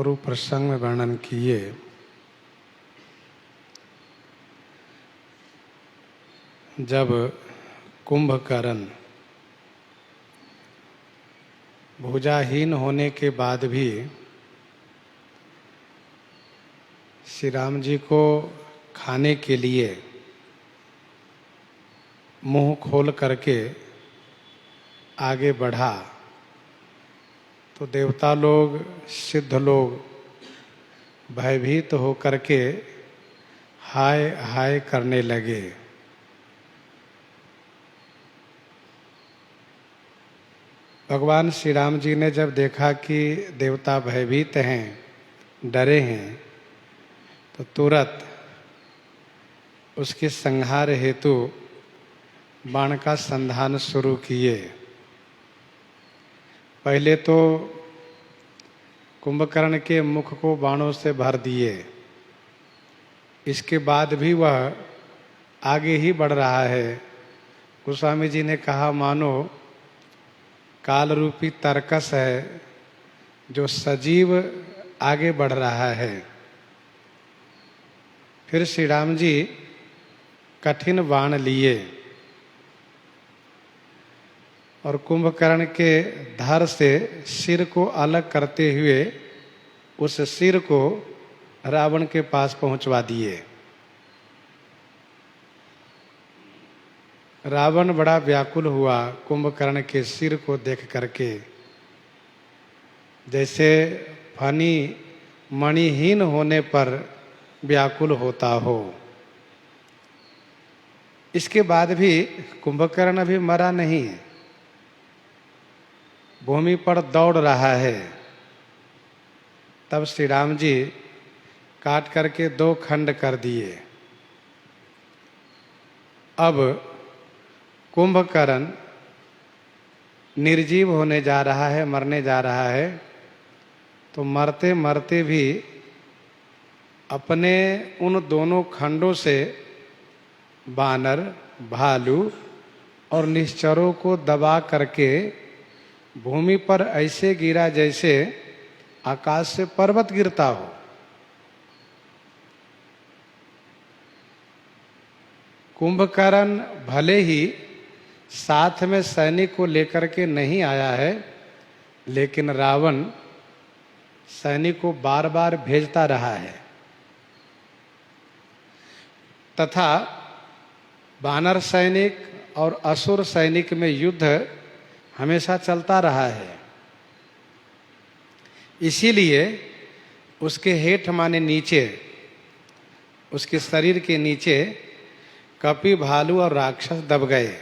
पूर्व प्रसंग में वर्णन किए, जब कुंभकर्ण भुजाहीन होने के बाद भी श्री राम जी को खाने के लिए मुंह खोल करके आगे बढ़ा, तो देवता लोग, सिद्ध लोग भयभीत होकर के हाय हाय करने लगे। भगवान श्री राम जी ने जब देखा कि देवता भयभीत हैं, डरे हैं, तो तुरंत उसके संहार हेतु बाण का संधान शुरू किए। पहले तो कुंभकर्ण के मुख को बाणों से भर दिए। इसके बाद भी वह आगे ही बढ़ रहा है। गोस्वामी जी ने कहा, मानो काल रूपी तरकस है जो सजीव आगे बढ़ रहा है। फिर श्री राम जी कठिन बाण लिए और कुंभकर्ण के धड़ से सिर को अलग करते हुए उस सिर को रावण के पास पहुंचवा दिए। रावण बड़ा व्याकुल हुआ कुंभकर्ण के सिर को देख करके, जैसे फनी मणिहीन होने पर व्याकुल होता हो। इसके बाद भी कुंभकर्ण अभी मरा नहीं है, भूमि पर दौड़ रहा है। तब श्री राम जी काट करके 2 खंड कर दिए। अब कुंभकर्ण निर्जीव होने जा रहा है, मरने जा रहा है। तो मरते मरते भी अपने उन दोनों खंडों से बानर, भालू और निश्चरों को दबा करके भूमि पर ऐसे गिरा जैसे आकाश से पर्वत गिरता हो। कुंभकर्ण भले ही साथ में सैनिक को लेकर के नहीं आया है, लेकिन रावण सैनिक को बार बार भेजता रहा है तथा वानर सैनिक और असुर सैनिक में युद्ध हमेशा चलता रहा है। इसीलिए उसके हेठ माने नीचे, उसके शरीर के नीचे कपि, भालू और राक्षस दब गए।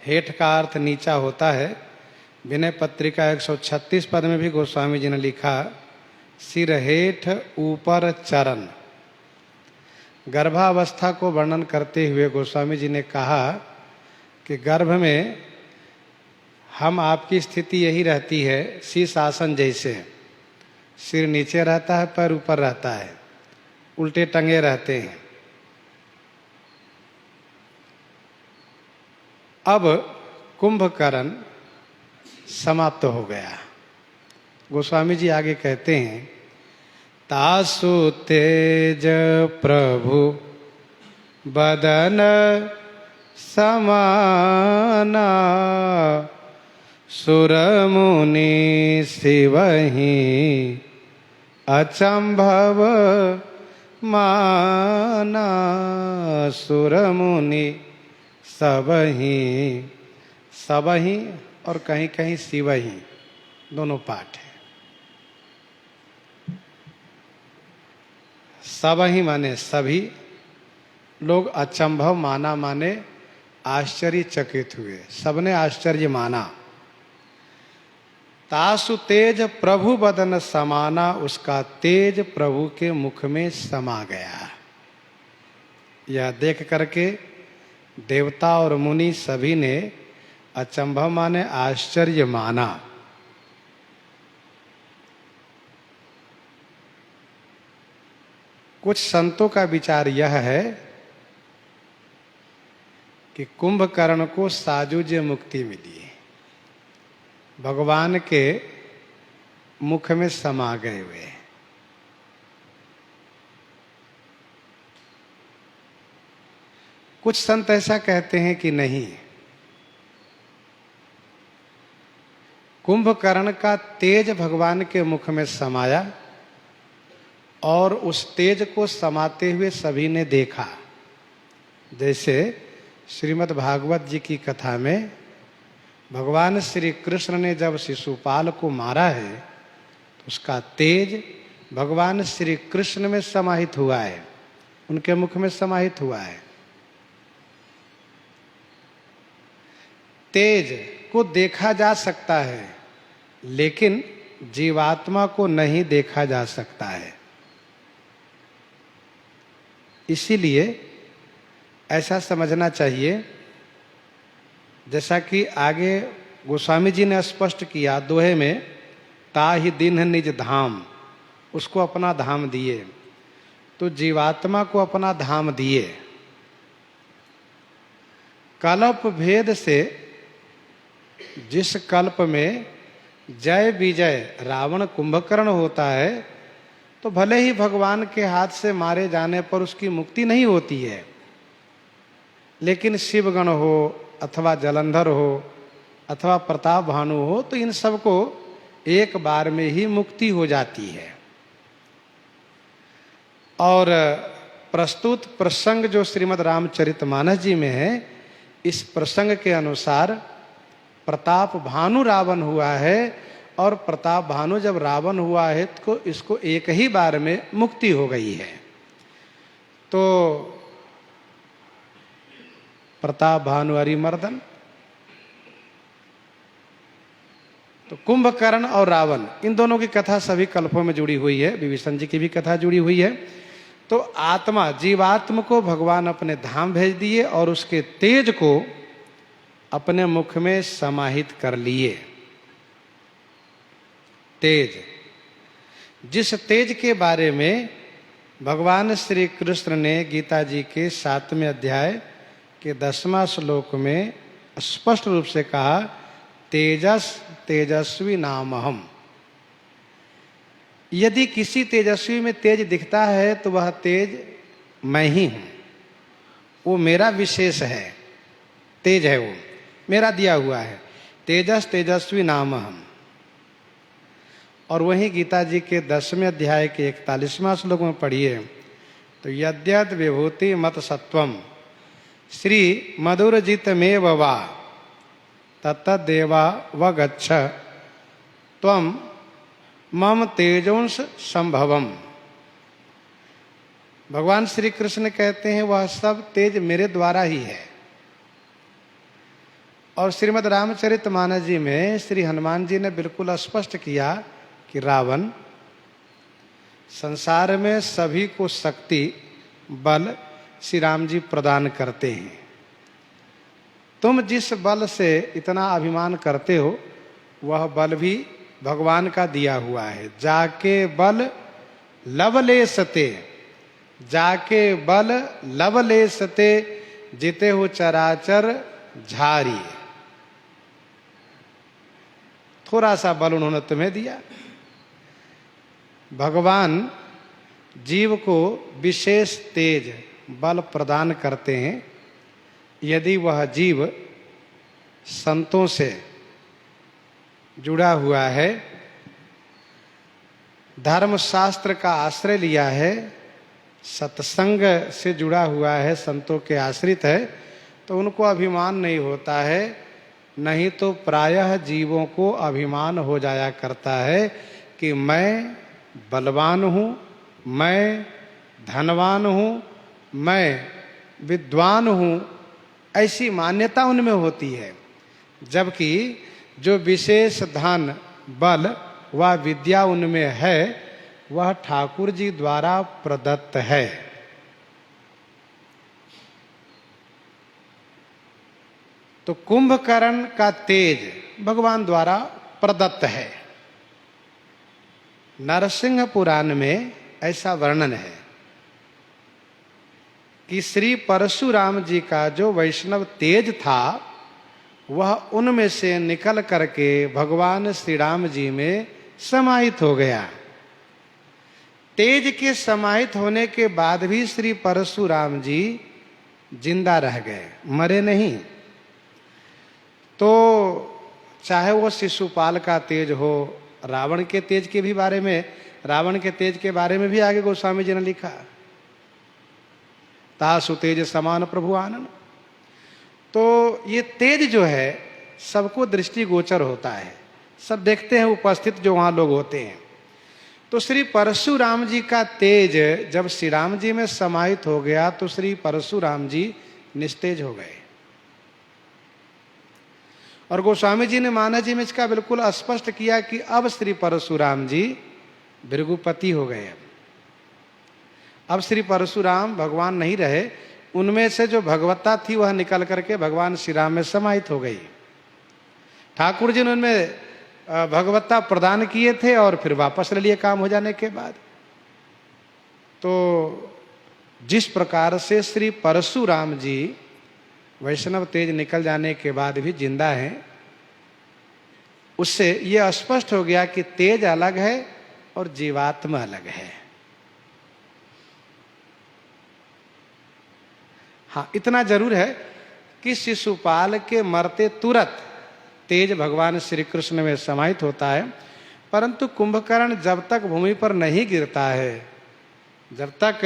हेठ का अर्थ नीचा होता है। विनय पत्रिका 136 पद में भी गोस्वामी जी ने लिखा, सिर हेठ ऊपर चरण। गर्भावस्था को वर्णन करते हुए गोस्वामी जी ने कहा कि गर्भ में हम आपकी स्थिति यही रहती है, शीर्षासन जैसे। सिर नीचे रहता है, पैर ऊपर रहता है, उल्टे टंगे रहते हैं। अब कुंभकर्ण समाप्त हो गया। गोस्वामी जी आगे कहते हैं, तासु तेज प्रभु बदन समाना, सुर मुनि शिवहि अचंभव माना। सुर मुनि सबहि, सबहि और कहीं कहीं शिवहि, दोनों पाठ है। सबहि माने सभी लोग, अचंभव माना माने आश्चर्यचकित हुए, सबने आश्चर्य माना। तासु तेज प्रभु बदन समाना, उसका तेज प्रभु के मुख में समा गया। यह देख करके देवता और मुनि सभी ने अचंभव माने आश्चर्य माना। कुछ संतों का विचार यह है कि कुंभकर्ण को साजुज्य मुक्ति मिली। भगवान के मुख में समा गए हुए। कुछ संत ऐसा कहते हैं कि नहीं, कुंभकर्ण का तेज भगवान के मुख में समाया और उस तेज को समाते हुए सभी ने देखा। जैसे श्रीमद् भागवत जी की कथा में भगवान श्री कृष्ण ने जब शिशुपाल को मारा है तो उसका तेज भगवान श्री कृष्ण में समाहित हुआ है, उनके मुख में समाहित हुआ है। तेज को देखा जा सकता है लेकिन जीवात्मा को नहीं देखा जा सकता है। इसीलिए ऐसा समझना चाहिए, जैसा कि आगे गोस्वामी जी ने स्पष्ट किया दोहे में, ताहि दीन्ह निज धाम, उसको अपना धाम दिए, तो जीवात्मा को अपना धाम दिए। कल्प भेद से जिस कल्प में जय विजय रावण कुंभकर्ण होता है तो भले ही भगवान के हाथ से मारे जाने पर उसकी मुक्ति नहीं होती है, लेकिन शिवगण हो अथवा जलंधर हो अथवा प्रताप भानु हो तो इन सबको एक बार में ही मुक्ति हो जाती है। और प्रस्तुत प्रसंग जो श्रीमद् रामचरितमानस जी में है, इस प्रसंग के अनुसार प्रताप भानु रावण हुआ है और प्रताप भानु जब रावण हुआ है तो इसको एक ही बार में मुक्ति हो गई है। तो प्रताप भानु अरिमर्दन, तो कुंभकर्ण और रावण इन दोनों की कथा सभी कल्पों में जुड़ी हुई है, विभीषण जी की भी कथा जुड़ी हुई है। तो आत्मा जीवात्म को भगवान अपने धाम भेज दिए और उसके तेज को अपने मुख में समाहित कर लिए। तेज, जिस तेज के बारे में भगवान श्री कृष्ण ने गीता जी के 7वें अध्याय के 10वां श्लोक में स्पष्ट रूप से कहा, तेजस तेजस्वी नामहम। यदि किसी तेजस्वी में तेज दिखता है तो वह तेज मैं ही हूं, वो मेरा विशेष है, तेज है, वो मेरा दिया हुआ है। तेजस तेजस्वी नामहम। और वहीं गीता जी के 10वें अध्याय के 41वां श्लोक में पढ़िए तो, यद्यद विभूति मत सत्वम श्री मधुरजित में वा तत्तदेवा व गच्छ त्वम मम तेजोंस संभवम। भगवान श्री कृष्ण कहते हैं वह सब तेज मेरे द्वारा ही है। और श्रीमद् रामचरितमानस जी में श्री हनुमान जी ने बिल्कुल स्पष्ट किया कि रावण संसार में सभी को शक्ति बल श्री राम जी प्रदान करते हैं। तुम जिस बल से इतना अभिमान करते हो वह बल भी भगवान का दिया हुआ है। जाके बल लवलेसते, जाके बल लवलेसते जिते हो चराचर झारी। थोड़ा सा बल उन्होंने तुम्हें दिया। भगवान जीव को विशेष तेज बल प्रदान करते हैं यदि वह जीव संतों से जुड़ा हुआ है, धर्म शास्त्र का आश्रय लिया है, सत्संग से जुड़ा हुआ है, संतों के आश्रित है, तो उनको अभिमान नहीं होता है। नहीं तो प्रायः जीवों को अभिमान हो जाया करता है कि मैं बलवान हूँ, मैं धनवान हूँ, मैं विद्वान हूँ, ऐसी मान्यता उनमें होती है। जबकि जो विशेष धन बल व विद्या उनमें है वह ठाकुर जी द्वारा प्रदत्त है। तो कुंभकर्ण का तेज भगवान द्वारा प्रदत्त है। नरसिंह पुराण में ऐसा वर्णन है कि श्री परशुराम जी का जो वैष्णव तेज था वह उनमें से निकल करके भगवान श्री राम जी में समाहित हो गया। तेज के समाहित होने के बाद भी श्री परशुराम जी जिंदा रह गए, मरे नहीं। तो चाहे वो शिशुपाल का तेज हो, रावण के तेज के भी बारे में, रावण के तेज के बारे में भी आगे गोस्वामी जी ने लिखा, तासु तेज समान प्रभु आनंद। तो ये तेज जो है सबको दृष्टिगोचर होता है, सब देखते हैं उपस्थित जो वहां लोग होते हैं। तो श्री परशुराम जी का तेज जब श्री राम जी में समाहित हो गया तो श्री परशुराम जी निस्तेज हो गए। और गोस्वामी जी ने महाराज जी में इसका बिल्कुल स्पष्ट किया कि अब श्री परशुराम जी भृगुपति हो गए। अब श्री परशुराम भगवान नहीं रहे, उनमें से जो भगवत्ता थी वह निकल करके भगवान श्री राम में समाहित हो गई। ठाकुर जी ने उनमें भगवत्ता प्रदान किए थे और फिर वापस ले लिए काम हो जाने के बाद। तो जिस प्रकार से श्री परशुराम जी वैष्णव तेज निकल जाने के बाद भी जिंदा हैं, उससे यह स्पष्ट हो गया कि तेज अलग है और जीवात्मा अलग है। हाँ, इतना जरूर है कि शिशुपाल के मरते तुरंत तेज भगवान श्री कृष्ण में समाहित होता है, परंतु कुंभकर्ण जब तक भूमि पर नहीं गिरता है, जब तक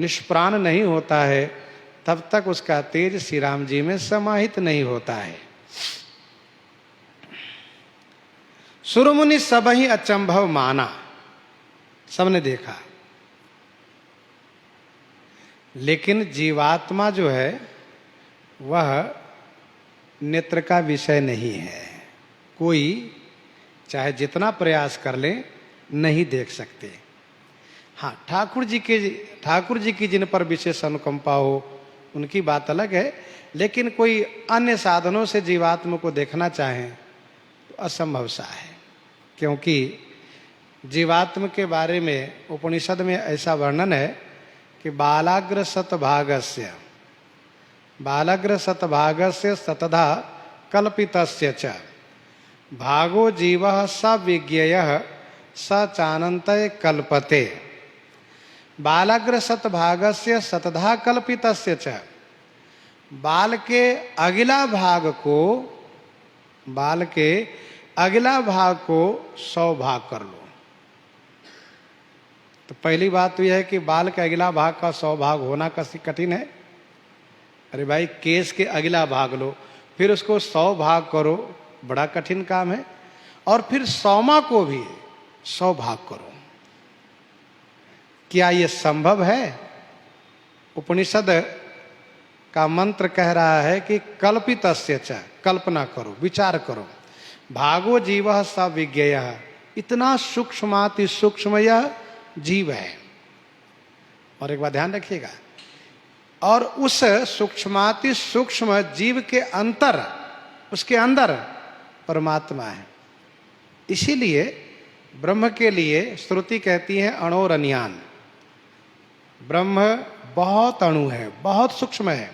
निष्प्राण नहीं होता है, तब तक उसका तेज श्री राम जी में समाहित नहीं होता है। सुरमुनि सब ही अचंभव माना, सबने देखा, लेकिन जीवात्मा जो है वह नेत्र का विषय नहीं है। कोई चाहे जितना प्रयास कर ले नहीं देख सकते। हाँ, ठाकुर जी की जिन पर विशेष अनुकंपा हो उनकी बात अलग है, लेकिन कोई अन्य साधनों से जीवात्मा को देखना चाहे तो असंभव सा है। क्योंकि जीवात्मा के बारे में उपनिषद में ऐसा वर्णन है कि बालाग्र शतभागस्य शतधा कल्पितस्य च भागो जीवः स विज्ञेयः स चानन्तय कल्पते। बालाग्र शतभागस्य शतधा कल्पितस्य च, बाल के अगला भाग को 100 भाग कर लो। तो पहली बात तो यह है कि बाल के अगला भाग का 100 भाग होना कठिन है। अरे भाई, केस के अगला भाग लो, फिर उसको 100 भाग करो, बड़ा कठिन काम है। और फिर 100वां को भी 100 भाग करो। क्या ये संभव है? उपनिषद का मंत्र कह रहा है कि कल्पितस्य च, कल्पना करो, विचार करो। भागो जीवः स विज्ञेयः, इतना सूक्ष्माति सूक्ष्म यह जीव है। और एक बात ध्यान रखिएगा, और उस सूक्ष्माति सूक्ष्म जीव के अंतर, उसके अंदर परमात्मा है। इसीलिए ब्रह्म के लिए श्रुति कहती है अणोरन्यान। ब्रह्म बहुत अणु है, बहुत सूक्ष्म है,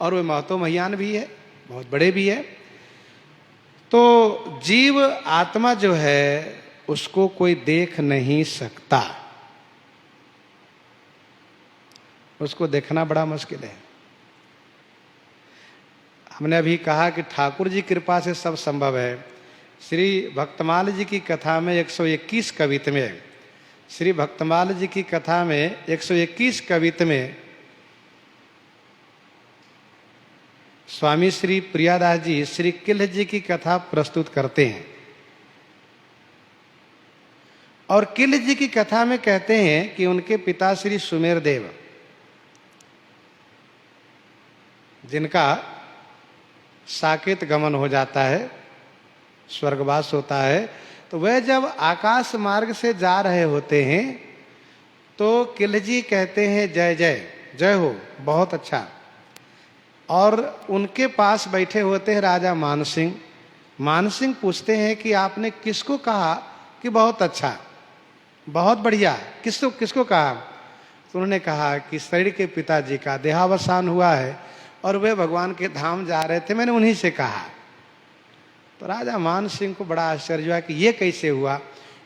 और वे महतोमह्यान भी है, बहुत बड़े भी है। तो जीव आत्मा जो है उसको कोई देख नहीं सकता, उसको देखना बड़ा मुश्किल है। हमने अभी कहा कि ठाकुर जी कृपा से सब संभव है। श्री भक्तमाल जी की कथा में 121 कवित में, श्री भक्तमाल जी की कथा में 121 कवित में स्वामी श्री प्रियादास जी श्री किल्ह जी की कथा प्रस्तुत करते हैं। और किल्ह जी की कथा में कहते हैं कि उनके पिता श्री सुमेर देव, जिनका साकेत गमन हो जाता है, स्वर्गवास होता है, तो वह जब आकाश मार्ग से जा रहे होते हैं तो किल्ह जी कहते हैं जय जय जय हो, बहुत अच्छा। और उनके पास बैठे होते हैं राजा मानसिंह। मानसिंह पूछते हैं कि आपने किसको कहा कि बहुत अच्छा, बहुत बढ़िया, किसको कहा? तो उन्होंने कहा कि शरीर के पिताजी का देहावसान हुआ है और वे भगवान के धाम जा रहे थे, मैंने उन्हीं से कहा। तो राजा मान सिंह को बड़ा आश्चर्य हुआ कि ये कैसे हुआ,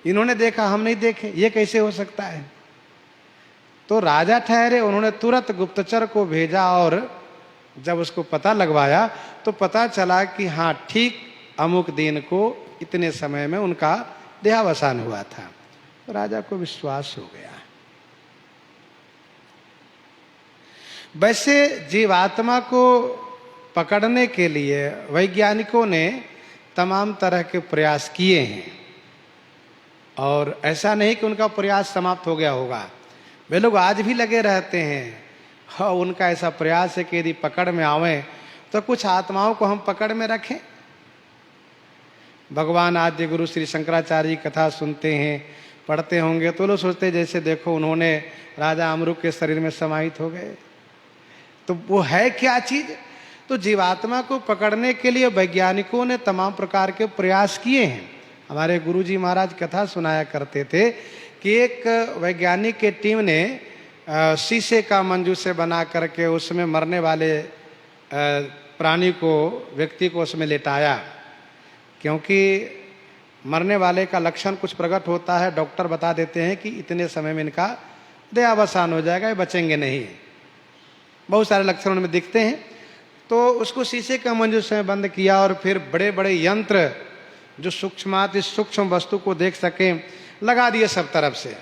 इन्होंने देखा हम नहीं देखे, ये कैसे हो सकता है। तो राजा ठहरे, उन्होंने तुरंत गुप्तचर को भेजा और जब उसको पता लगवाया तो पता चला कि हाँ ठीक अमुक दिन को इतने समय में उनका देहावसान हुआ था। तो राजा को विश्वास हो गया। वैसे जीवात्मा को पकड़ने के लिए वैज्ञानिकों ने तमाम तरह के प्रयास किए हैं और ऐसा नहीं कि उनका प्रयास समाप्त हो गया होगा, वे लोग आज भी लगे रहते हैं। हाँ, उनका ऐसा प्रयास है कि यदि पकड़ में आवें तो कुछ आत्माओं को हम पकड़ में रखें। भगवान आद्य गुरु श्री शंकराचार्य की कथा सुनते हैं, पढ़ते होंगे तो लोग सोचते हैं जैसे देखो उन्होंने राजा अमरुक के शरीर में समाहित हो गए। तो वो है क्या चीज? तो जीवात्मा को पकड़ने के लिए वैज्ञानिकों ने तमाम प्रकार के प्रयास किए हैं। हमारे गुरुजी महाराज कथा सुनाया करते थे कि एक वैज्ञानिक की टीम ने शीशे का मंजूसे बना करके उसमें मरने वाले प्राणी को, व्यक्ति को उसमें लेटाया, क्योंकि मरने वाले का लक्षण कुछ प्रकट होता है, डॉक्टर बता देते हैं कि इतने समय में इनका देहावसान हो जाएगा, ये बचेंगे नहीं, बहुत सारे लक्षण उनमें दिखते हैं। तो उसको शीशे का मंजूसे में बंद किया और फिर बड़े बड़े यंत्र जो सूक्ष्माति सूक्ष्म वस्तु को देख सकें लगा दिए सब तरफ से,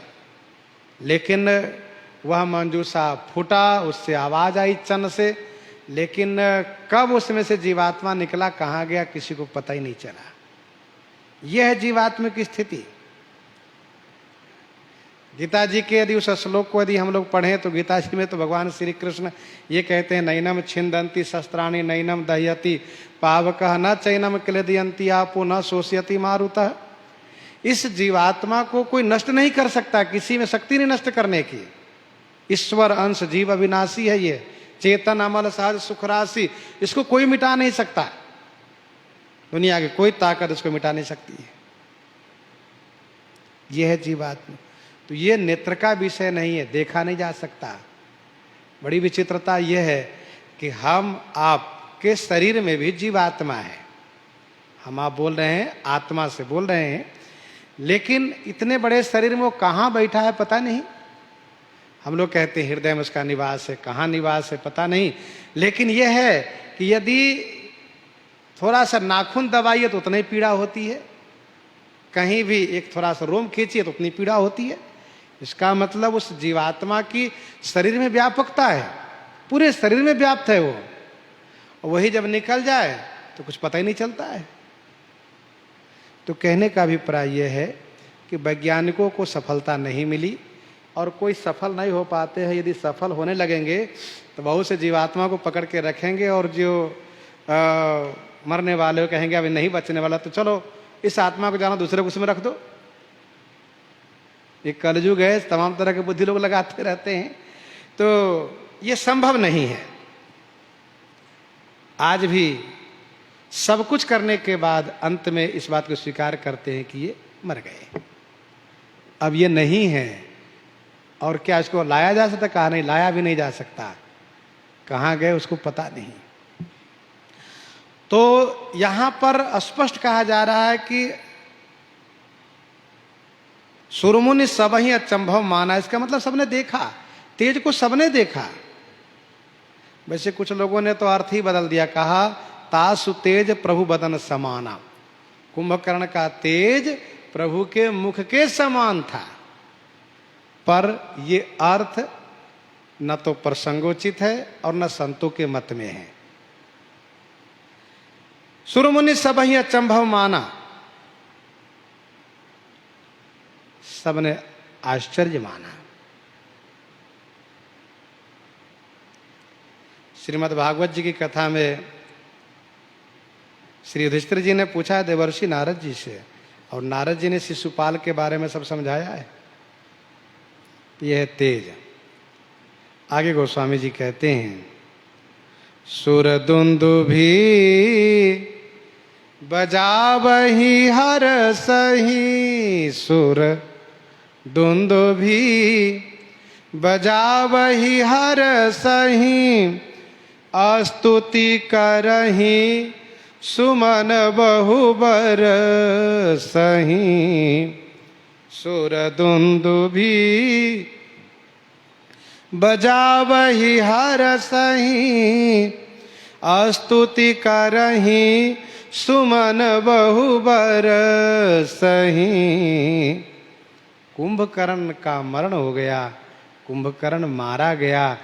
लेकिन वह मंजूसा फूटा, उससे आवाज आई चन्न से, लेकिन कब उसमें से जीवात्मा निकला, कहाँ गया, किसी को पता ही नहीं चला। यह है जीवात्मा की स्थिति। गीता जी के यदि उस श्लोक को यदि हम लोग पढ़ें तो गीता जी में तो भगवान श्री कृष्ण ये कहते हैं, नैनम छिंदंती शस्त्राणि नैनम दह्यति पावकः न चैनम क्लेदयन्ति आपो न शोषयति मारुतः। इस जीवात्मा को कोई नष्ट नहीं कर सकता, किसी में शक्ति नहीं नष्ट करने की। ईश्वर अंश जीव अविनाशी है, ये चेतन अमल सहज सुखराशि, इसको कोई मिटा नहीं सकता। दुनिया की कोई ताकत इसको मिटा नहीं सकती है। यह है जीवात्मा। तो ये नेत्र का विषय नहीं है, देखा नहीं जा सकता। बड़ी विचित्रता यह है कि हम आपके शरीर में भी जीवात्मा है। हम आप बोल रहे हैं, आत्मा से बोल रहे हैं, लेकिन इतने बड़े शरीर में वो कहाँ बैठा है पता नहीं। हम लोग कहते हैं हृदय में उसका निवास है, कहाँ निवास है पता नहीं, लेकिन यह है कि यदि थोड़ा सा नाखून दबाइए तो उतना ही पीड़ा होती है, कहीं भी एक थोड़ा सा रोम खींचिए तो उतनी पीड़ा होती है। इसका मतलब उस जीवात्मा की शरीर में व्यापकता है, पूरे शरीर में व्याप्त है वो, और वही जब निकल जाए तो कुछ पता ही नहीं चलता है। तो कहने का अभिप्राय यह है कि वैज्ञानिकों को सफलता नहीं मिली और कोई सफल नहीं हो पाते हैं। यदि सफल होने लगेंगे तो बहुत से जीवात्मा को पकड़ के रखेंगे और जो मरने वाले कहेंगे अभी नहीं बचने वाला, तो चलो इस आत्मा को जाना दूसरे को उसमें रख दो। ये कलयुग है, तमाम तरह के बुद्धि लोग लगाते रहते हैं, तो ये संभव नहीं है। आज भी सब कुछ करने के बाद अंत में इस बात को स्वीकार करते हैं कि ये मर गए, अब ये नहीं है। और क्या इसको लाया जा सकता? कहा नहीं, लाया भी नहीं जा सकता। कहाँ गए उसको पता नहीं। तो यहां पर स्पष्ट कहा जा रहा है कि सुरमुनि सब ही अचंभव माना। इसका मतलब सबने देखा, तेज को सबने देखा। वैसे कुछ लोगों ने तो अर्थ ही बदल दिया, कहा तासु तेज प्रभु बदन समाना। कुंभकर्ण का तेज प्रभु के मुख के समान था, पर ये अर्थ न तो प्रसंगोचित है और न संतों के मत में है। सुरमुनि सब ही अचंभव माना, सबने आश्चर्य माना। श्रीमद् भागवत जी की कथा में श्री युधिष्ठिर जी ने पूछा देवर्षि नारद जी से, और नारद जी ने शिशुपाल के बारे में सब समझाया है। यह है तेज। आगे गोस्वामी जी कहते हैं, सुरदुंदुभी बजावहि हर सही, सुर दुंदुभी बजावहि हर सही, अस्तुति करहि सुमन बहुबर सही सुर दुंदुभी बजावहि हर सही स्तुति करही सुमन बहुबर सही। कुंभकर्ण का मरण हो गया, कुंभकर्ण मारा गया।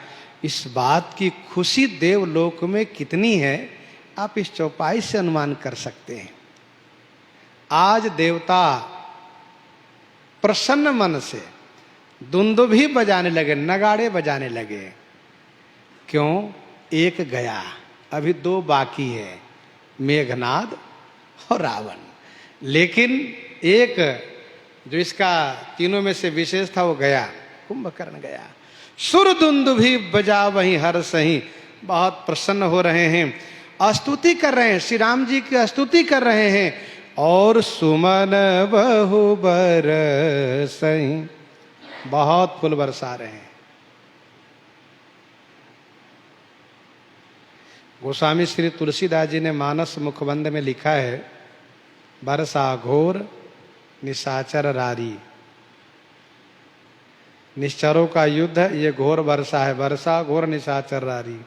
इस बात की खुशी देवलोक में कितनी है आप इस चौपाई से अनुमान कर सकते हैं। आज देवता प्रसन्न मन से दुंदुभी बजाने लगे, नगाड़े बजाने लगे। क्यों? एक गया, अभी दो बाकी है, मेघनाद और रावण। लेकिन एक जो इसका तीनों में से विशेष था वो गया, कुंभकर्ण गया। सुर दुंदुभी बजा वहीं हर सही, बहुत प्रसन्न हो रहे हैं, स्तुति कर रहे हैं, श्री राम जी की स्तुति कर रहे हैं। और सुमन बहुबर सही, बहुत फूल बरसा रहे हैं। गोस्वामी श्री तुलसीदास जी ने मानस मुखबंध में लिखा है, बरसा घोर निशाचर रारी। निश्चरों का युद्ध ये घोर वर्षा है, वर्षा घोर निशाचर रारी।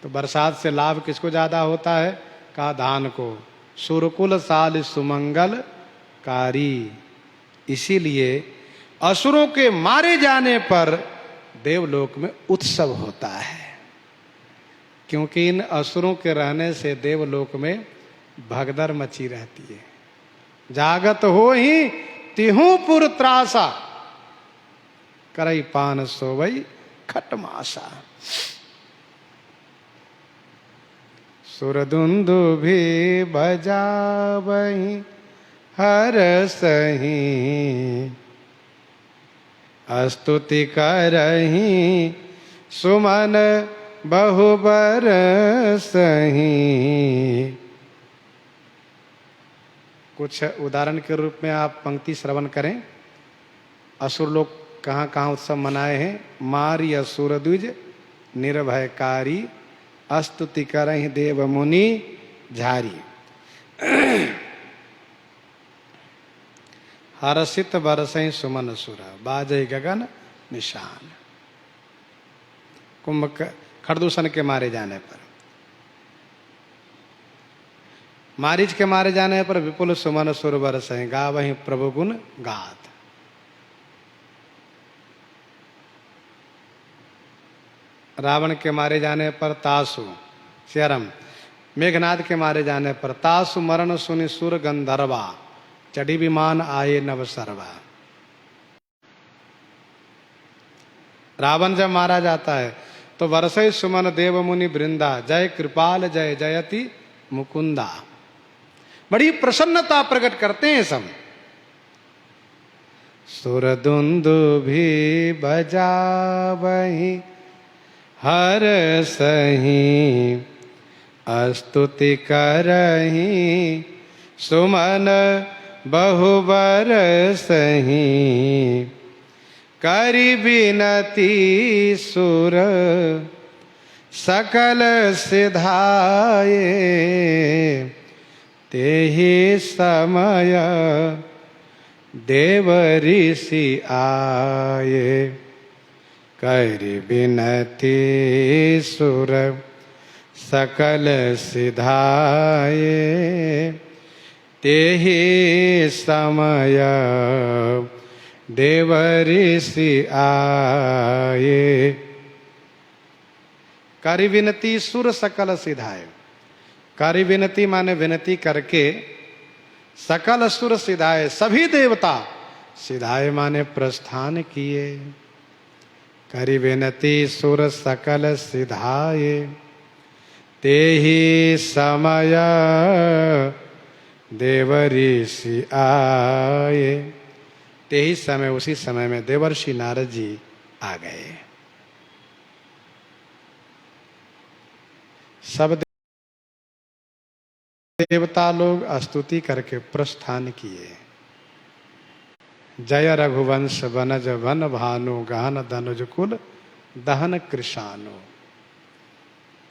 तो बरसात से लाभ किसको ज्यादा होता है? कहा धान को। सुरकुल साल सुमंगल कारी। इसीलिए असुरों के मारे जाने पर देवलोक में उत्सव होता है, क्योंकि इन असुरों के रहने से देवलोक में भगदड़ मची रहती है। जागत हो ही तिहुपुर त्रासा, करई पान सोवई खटमासा। सुरदुंदुभी बजावहीं हर सही स्तुति करहीं सुमन बहुबर सही। कुछ उदाहरण के रूप में आप पंक्ति श्रवण करें। असुर लोग कहाँ कहाँ उत्सव मनाए हैं। मारी असुर द्विज निर्भयकारी स्तुति करहि देव मुनि झारी। हर्षित बरसहि सुमन सुर बाजहि गगन निशान। खरदूषण के मारे जाने पर, मारीच के मारे जाने पर विपुल सुमन सुर बरसहि गावहि प्रभु गुण गात। रावण के मारे जाने पर तासु शरम। मेघनाद के मारे जाने पर तासु मरण सुनि सुर गंधर्वा चढ़ी विमान आए नव सर्वा। रावण जब मारा जाता है तो वर्षय सुमन देव मुनि वृंदा जय कृपाल जय जयति मुकुंदा। बड़ी प्रसन्नता प्रकट करते हैं सब। सुर दुंदुभी बजावहीं हर सही स्तुति करहीं सुमन बहुबर सही। करि बिनती सुर सकल सिधाए तेहि समय देव ऋषि आए। करि बिनती सुर सकल सिधाए तेहि समय देव ऋषि आए। करि विनती सुर सकल सिधाए। करि विनती माने विनती करके, सकल सुर सिधाए सभी देवता, सिधाए माने प्रस्थान किए। करि विनती सुर सकल सिधाए तेहि समय देव ऋषि आए। तेहि समय, उसी समय में देवर्षि नारद जी आ गए। सब देवता लोग स्तुति करके प्रस्थान किए। जय रघुवंश वनज वन भानु गहन धनुज कुल दहन कृशानु।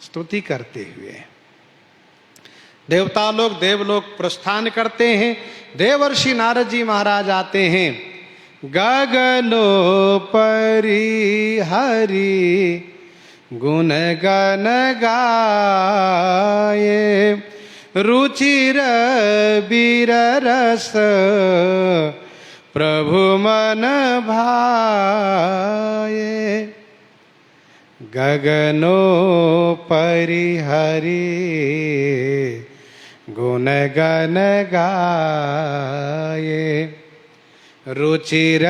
स्तुति करते हुए देवता लोग देवलोक प्रस्थान करते हैं। देवर्षि नारद जी महाराज आते हैं। गगनो परि हरि गुण गन गाये, रुचिर बीर रस प्रभु मन भाये। गगनो परि हरि गुण गन गाये, रुचिर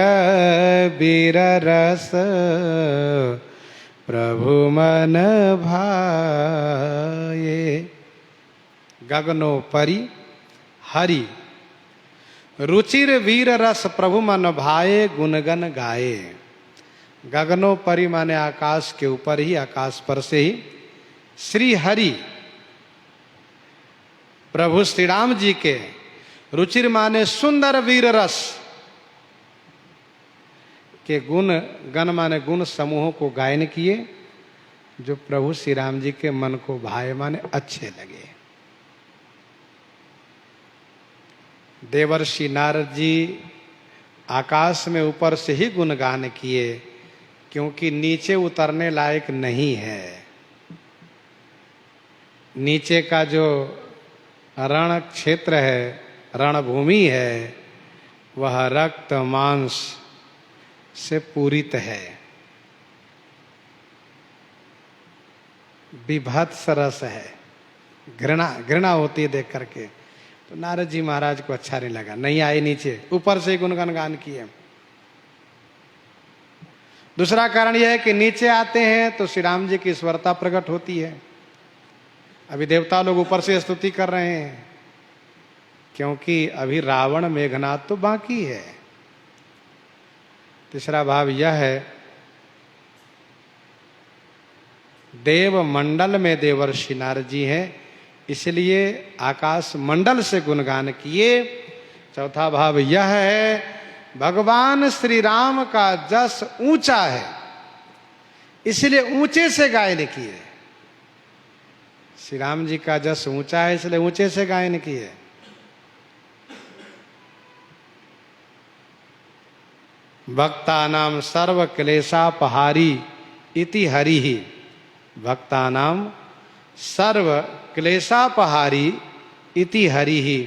बीर रस प्रभु मन भाये। गगनो परि हरि रुचिर वीर रस प्रभु मन भाये, गुणगन गाये। गगनो परि माने आकाश के ऊपर ही, आकाश पर से ही श्री हरि प्रभु श्री राम जी के, रुचिर माने सुंदर वीर रस के गुण, गण माने गुण समूहों को गायन किए जो प्रभु श्री राम जी के मन को भाए माने अच्छे लगे। देवर्षि नारद जी आकाश में ऊपर से ही गुणगान किए, क्योंकि नीचे उतरने लायक नहीं है। नीचे का जो रण क्षेत्र है, रणभूमि है, वह रक्त मांस से पूरित है, विभत्स रस है, घृणा होती है देख करके। तो नारद जी महाराज को अच्छा नहीं लगा, नहीं आए नीचे, ऊपर से गुणगान गान किए। दूसरा कारण यह है कि नीचे आते हैं तो श्री राम जी की ईश्वरता प्रकट होती है। अभी देवता लोग ऊपर से स्तुति कर रहे हैं, क्योंकि अभी रावण मेघनाद तो बाकी है। तीसरा भाव यह है, देव मंडल में देवर्षि नारद जी हैं, इसलिए आकाश मंडल से गुणगान किए। चौथा भाव यह है, भगवान श्री राम का जस ऊंचा है, इसलिए ऊंचे से गायन किए। श्री राम जी का जस ऊंचा है, इसलिए ऊंचे से गायन किए। भक्तानाम सर्व क्लेशापहारी इति हरिहि, भक्तानाम सर्व क्लेशापहारी इति हरिहि।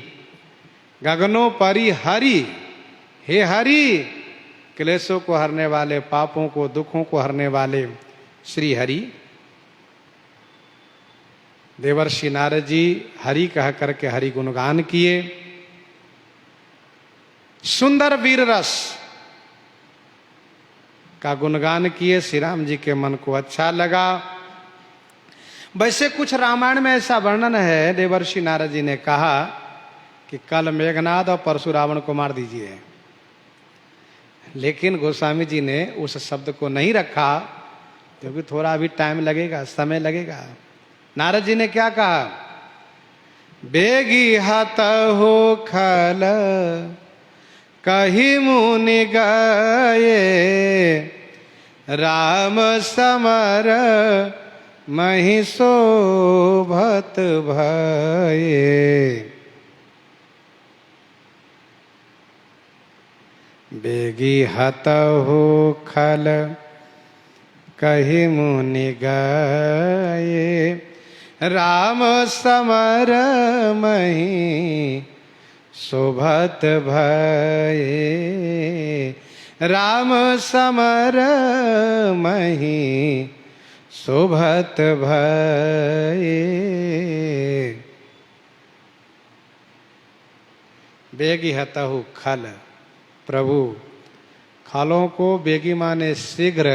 गगनो परि हरि, हे हरि, क्लेशों को हरने वाले, पापों को, दुखों को हरने वाले श्री हरि। देवर्षि नारद जी हरि कह करके हरि गुणगान किए। सुंदर वीर रस का गुणगान किए, श्री राम जी के मन को अच्छा लगा। वैसे कुछ रामायण में ऐसा वर्णन है, देवर्षि नारद जी ने कहा कि कल मेघनाद और परशु रावण को मार दीजिए, लेकिन गोस्वामी जी ने उस शब्द को नहीं रखा, क्योंकि थोड़ा अभी टाइम लगेगा, समय लगेगा। नारद जी ने क्या कहा, बेगी हत हो खल कही मुनि गए, राम समर महि शोभत भये। बेगी हत हो खल कही मुनि गए, राम समर महि शोभत भये। राम समर महि शोभत भये। बेगी हतहु खल, प्रभु खलों को बेगी माने शीघ्र,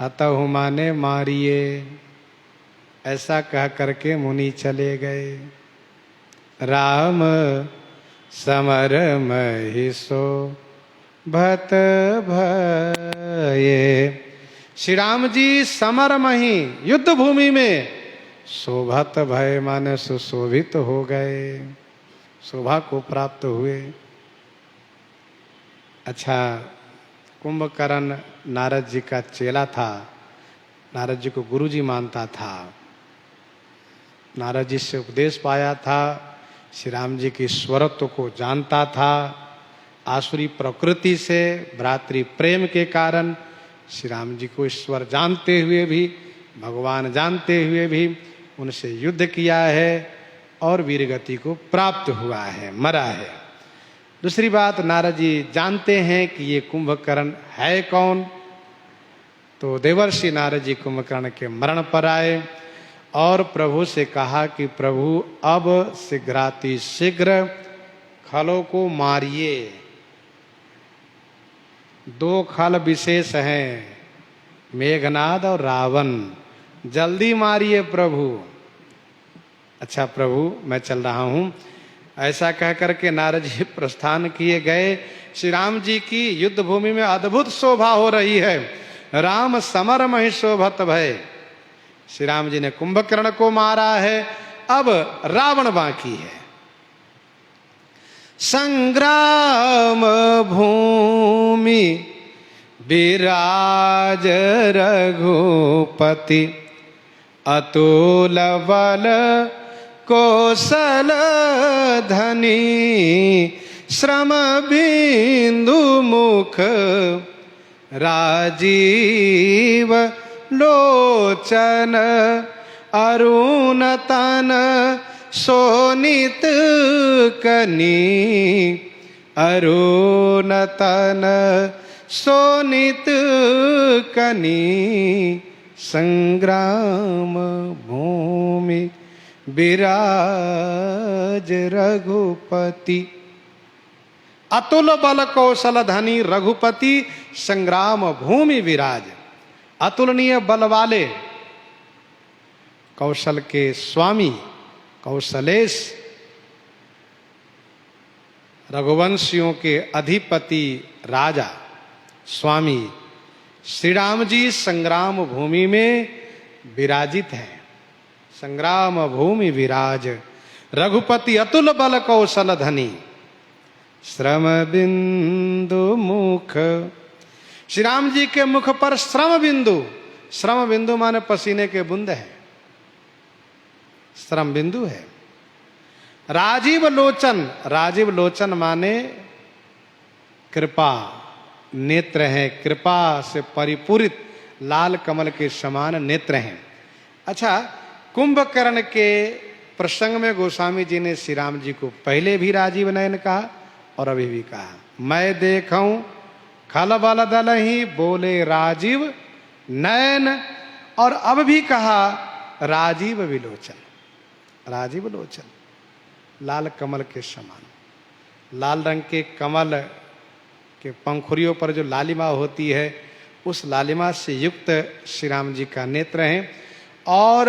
हतहु माने मारिए, ऐसा कह करके मुनि चले गए। राम समर महि शोभत भये। श्री राम जी समर मही, युद्ध भूमि में, शोभत भय माने सुशोभित हो गए, शोभा को प्राप्त हुए। अच्छा, कुंभकर्ण नारद जी का चेला था, नारद जी को गुरु जी मानता था। नारद जी से उपदेश पाया था, श्री राम जी के ईश्वरत्व को जानता था। आसुरी प्रकृति से भ्रातृ प्रेम के कारण श्री राम जी को ईश्वर जानते हुए भी, भगवान जानते हुए भी उनसे युद्ध किया है और वीरगति को प्राप्त हुआ है, मरा है। दूसरी बात, नारद जी जानते हैं कि ये कुंभकर्ण है कौन। तो देवर्षि नारद जी कुंभकर्ण के मरण पर आए और प्रभु से कहा कि प्रभु अब शीघ्राति शीघ्र खलों को मारिए। दो खल विशेष हैं, मेघनाद और रावण, जल्दी मारिए प्रभु। अच्छा प्रभु मैं चल रहा हूं, ऐसा कह करके नारद जी प्रस्थान किए गए। श्री राम जी की युद्ध भूमि में अद्भुत शोभा हो रही है। राम समर महि शोभत भय। श्री राम जी ने कुंभकर्ण को मारा है, अब रावण बाकी है। संग्राम भूमि विराज रघुपति, अतुल बल कौशल धनी, श्रम बिंदु मुख राजीव लोचन, अरुण तन सोनित कनी, अरुण तन सोनित कनी, संग्राम भूमि विराज रघुपति। अतुल बल कौशल धनी रघुपति, संग्राम भूमि विराज। अतुलनीय बल वाले, कौशल के स्वामी, कौशलेश, रघुवंशियों के अधिपति राजा स्वामी श्री राम जी संग्राम भूमि में विराजित हैं। संग्राम भूमि विराज रघुपति, अतुल बल कौशल धनी, श्रम बिंदु मुख। श्री राम जी के मुख पर श्रम बिंदु, श्रम बिंदु माने पसीने के बूंद है, श्रम बिंदु है। राजीव लोचन, राजीव लोचन माने कृपा, नेत्र हैं, कृपा से परिपूरित लाल कमल के समान नेत्र हैं। अच्छा, कुंभकर्ण के प्रसंग में गोस्वामी जी ने श्री राम जी को पहले भी राजीव नयन कहा और अभी भी कहा। मैं देखूं खल बल दल ही बोले राजीव नयन, और अब भी कहा राजीव विलोचन, राजीव लोचन, लाल कमल के समान। लाल रंग के कमल के पंखुड़ियों पर जो लालिमा होती है, उस लालिमा से युक्त श्री राम जी का नेत्र है। और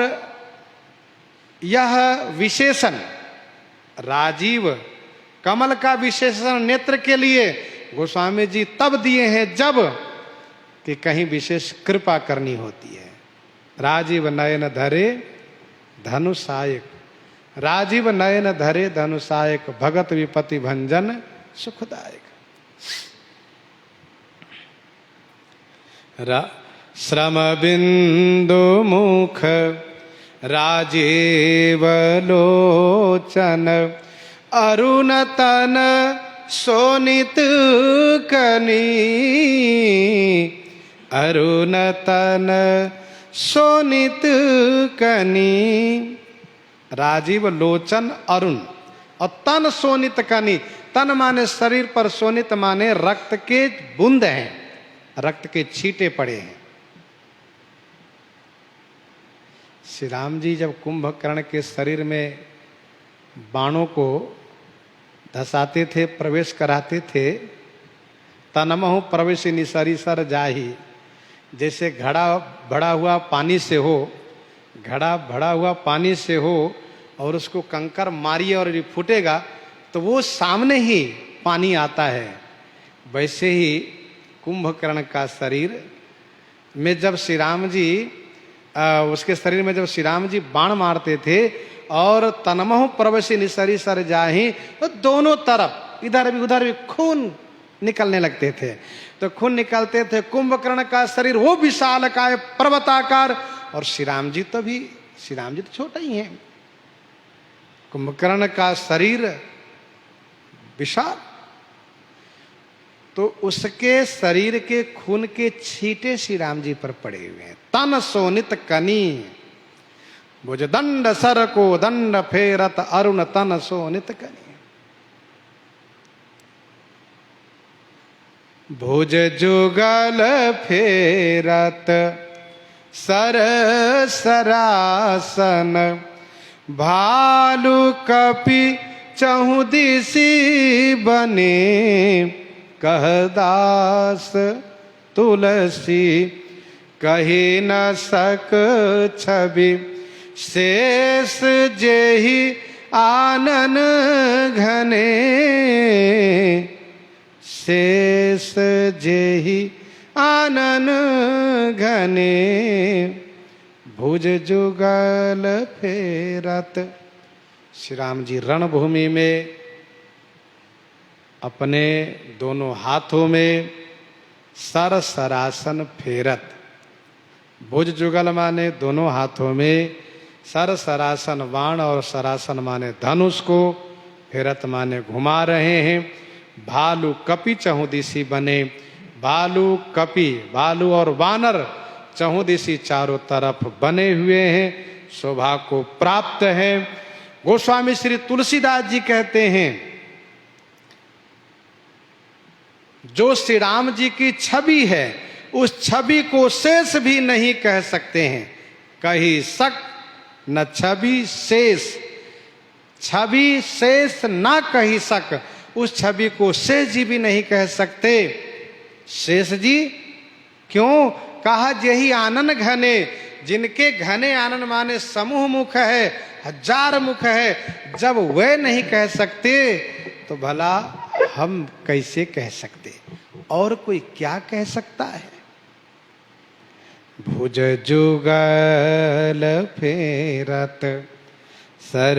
यह विशेषण राजीव कमल का विशेषण नेत्र के लिए गोस्वामी जी तब दिए हैं जब कि कहीं विशेष कृपा करनी होती है। राजीव नयन धरे धनुषायक, राजीव नयन धरे धनुषायक, भगत विपति भंजन सुखदायक। श्रम बिंदु मुख राजीव लोचन, अरुण तन सोनित कनी, अरुण तन सोनित कनी। राजीव लोचन अरुण, और तन सोनित कनी, तन माने शरीर पर, सोनित माने रक्त के बूंद हैं, रक्त के छींटे पड़े हैं। श्री राम जी जब कुंभकर्ण के शरीर में बाणों को धसाते थे, प्रवेश कराते थे, तनमहु प्रवेश निसरी सर जाही, जैसे घड़ा भरा हुआ पानी से हो, घड़ा भरा हुआ पानी से हो और उसको कंकर मारिए और फूटेगा तो वो सामने ही पानी आता है। वैसे ही कुंभकर्ण का शरीर में जब श्री राम जी उसके शरीर में जब श्री राम जी बाण मारते थे और तनमहु प्रवेशी निसरी सर जाही, तो दोनों तरफ इधर भी उधर भी खून निकलने लगते थे। तो खून निकलते थे, कुंभकर्ण का शरीर वो विशाल काय पर्वताकार, और श्री राम जी तो छोटा ही हैं, कुंभकर्ण का शरीर विशाल, तो उसके शरीर के खून के छींटे श्री राम जी पर पड़े हुए हैं। तन सोनित कनी भुज दंड सर को दंड फेरत अरुण तन सोनित कनी। भुज जुगल फेरत सर सरासन भालू कपि चहु दिशि बने कहदास तुलसी कही न सक छवि शेष जेहि आनन घने शेष जेहि आनन घने भुज जुगल फेरत। श्री राम जी रणभूमि में अपने दोनों हाथों में सर सरासन फेरत, भुज जुगल माने दोनों हाथों में, सर सरासन बाण और सरासन माने धनुष को, फेरत माने घुमा रहे हैं। भालू कपि चहुदिशी बने, भालू कपि भालू और वानर चहुदिशी चारों तरफ बने हुए हैं, शोभा को प्राप्त है। गोस्वामी श्री तुलसीदास जी कहते हैं जो श्री राम जी की छवि है उस छवि को शेष भी नहीं कह सकते हैं। कही सक न छवि शेष, छवि शेष ना कही सक, उस छवि को शेष जी भी नहीं कह सकते। शेष जी क्यों कहा? यही आनन घने, जिनके घने आनन माने समूह मुख है, हजार मुख है, जब वे नहीं कह सकते तो भला हम कैसे कह सकते? और कोई क्या कह सकता है? भुज जुगल फेरत सर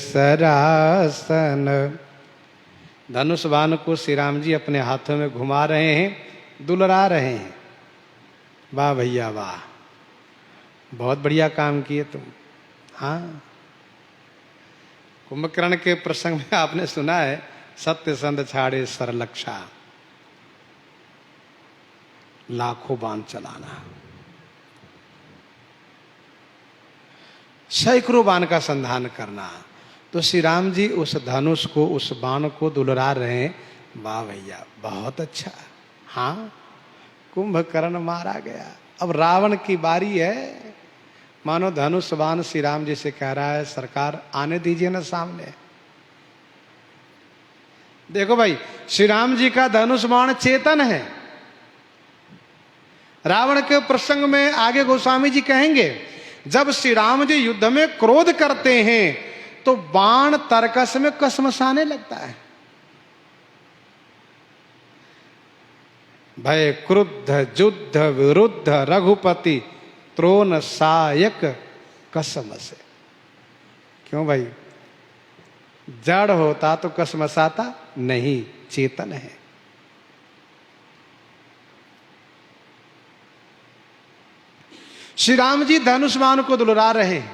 सरासन। धनुष बाण को श्री राम जी अपने हाथों में घुमा रहे हैं, दुलरा रहे हैं। वाह भैया वाह, बहुत बढ़िया काम किए तुम। हाँ, कुंभकर्ण के प्रसंग में आपने सुना है सत्य संध छाड़े सरलक्षा, लाखों बाण चलाना, सैकड़ों बाण का संधान करना। तो श्री राम जी उस धनुष को, उस बाण को दुलरा रहे हैं। वाह भैया बहुत अच्छा। हाँ, कुंभकर्ण मारा गया, अब रावण की बारी है। मानो धनुष बाण श्री राम जी से कह रहा है सरकार आने दीजिए ना सामने। देखो भाई, श्री राम जी का धनुष बाण चेतन है। रावण के प्रसंग में आगे गोस्वामी जी कहेंगे जब श्री राम जी युद्ध में क्रोध करते हैं तो बाण तरकस में कसमसाने लगता है। भय क्रुद्ध युद्ध विरुद्ध रघुपति त्रोन सायक कसम से। क्यों भाई? जड़ होता तो कसमसाता नहीं, चेतन है। श्री राम जी धनुष बाण को दुलरा रहे हैं।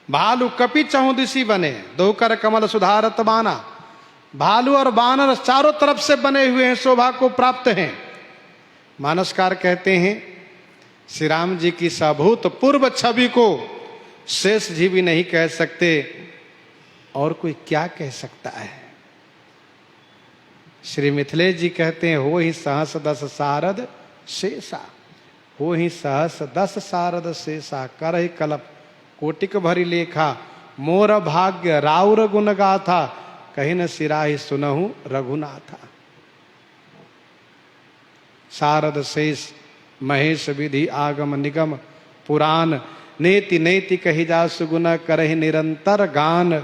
भालू कपि चहुदिशी बने, दो कर कमल सुधारत बाना। भालू और बानर चारों तरफ से बने हुए हैं, शोभा को प्राप्त हैं। मानसकार कहते हैं श्री राम जी की सभूत पूर्व छवि को शेष जी भी नहीं कह सकते, और कोई क्या कह सकता है? श्री मिथिलेश जी कहते हैं हो ही सहस दस सारद शेषा, हो ही सहस दस सारद शेषा, कर ही कलप कोटिक भरी लेखा, मोर भाग्य राउर गुण गाथा, कहीं न सिराही सुनहु रघुनाथा। सारद शेष महेश विधि आगम निगम पुराण, नेति नेति कही जा सुगुण करहि निरंतर गान।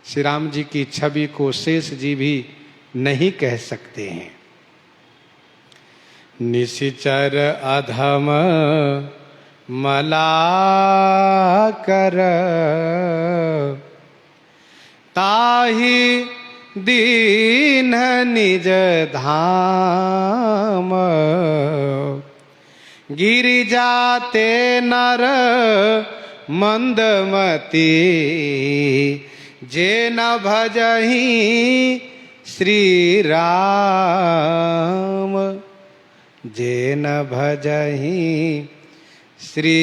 श्री राम जी की छवि को शेष जी भी नहीं कह सकते हैं। निशिचर अधम मला कर, ताहि दीन निज धाम, गिरि जाते नर मंदमती जे न भजहि श्री राम, जे न भजहि श्री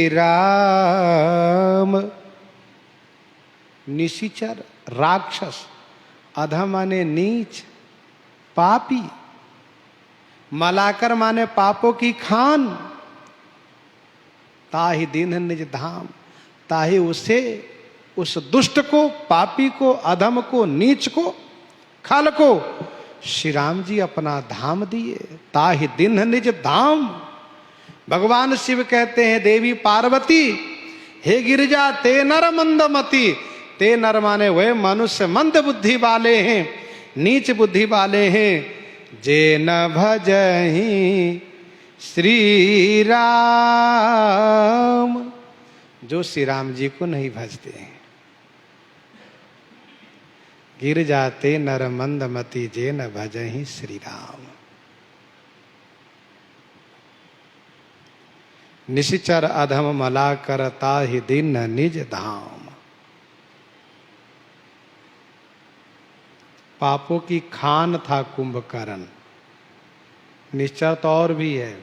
राम। निशिचर राक्षस, अधम माने नीच, पापी, मलाकर माने पापों की खान। ताहि दीन निज धाम, ताहि उसे, उस दुष्ट को, पापी को, अधम को, नीच को, खल को श्री राम जी अपना धाम दिए। ताहि दीन निज धाम। भगवान शिव कहते हैं देवी पार्वती, हे गिरिजा ते नर मंदमती। ते नर माने वे मनुष्य मंद बुद्धि वाले हैं, नीच बुद्धि वाले हैं, जे न भजहि श्री राम, जो श्री राम जी को नहीं भजते हैं। गिर जाते नर मंदमती, जे न भजहि श्री राम। निशिचर अधम मला करता ही दिन निज धाम। पापों की खान था कुंभकर्ण। निश्चर तो और भी है,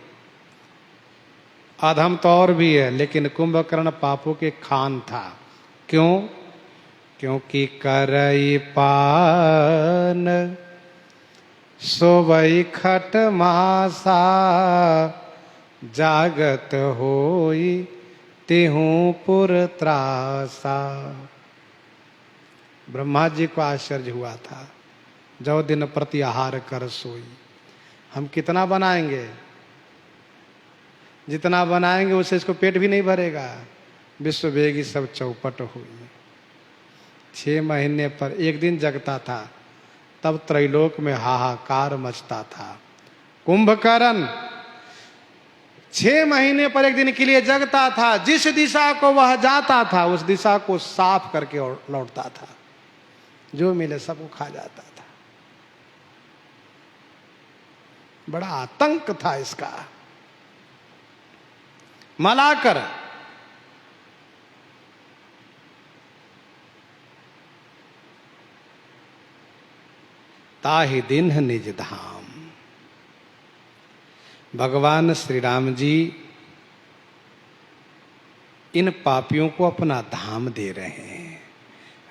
अधम तो और भी है, लेकिन कुंभकर्ण पापों के खान था। क्यों? क्योंकि करई पान सोवई खट मासा, जागत होई तिहु पुर त्रासा। ब्रह्मा जी को आश्चर्य हुआ था, जो दिन प्रति आहार कर सोई। हम कितना बनाएंगे, जितना बनाएंगे उससे इसको पेट भी नहीं भरेगा। विश्व वेगी सब चौपट हुई। 6 महीने पर एक दिन जगता था, तब त्रैलोक में हाहाकार मचता था। कुंभकर्ण 6 महीने पर एक दिन के लिए जगता था। जिस दिशा को वह जाता था उस दिशा को साफ करके लौटता था। जो मिले सबको खा जाता था। बड़ा आतंक था इसका। मलाकर ताहि दिन निज धाम। भगवान श्री राम जी इन पापियों को अपना धाम दे रहे हैं।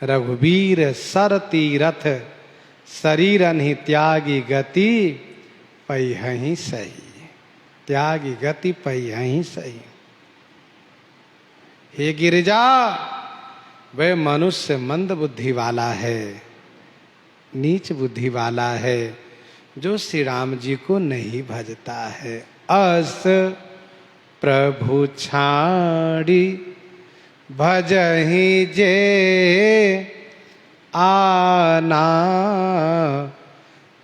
रघुवीर सर तीरथ, शरीर अनहि त्यागी गति, पैहि सही। त्यागी गति पैहि सही। हे गिरिजा, वह मनुष्य मंद बुद्धि वाला है, नीच बुद्धि वाला है, जो श्री राम जी को नहीं भजता है। अस प्रभु छाड़ी भजहि जे आना,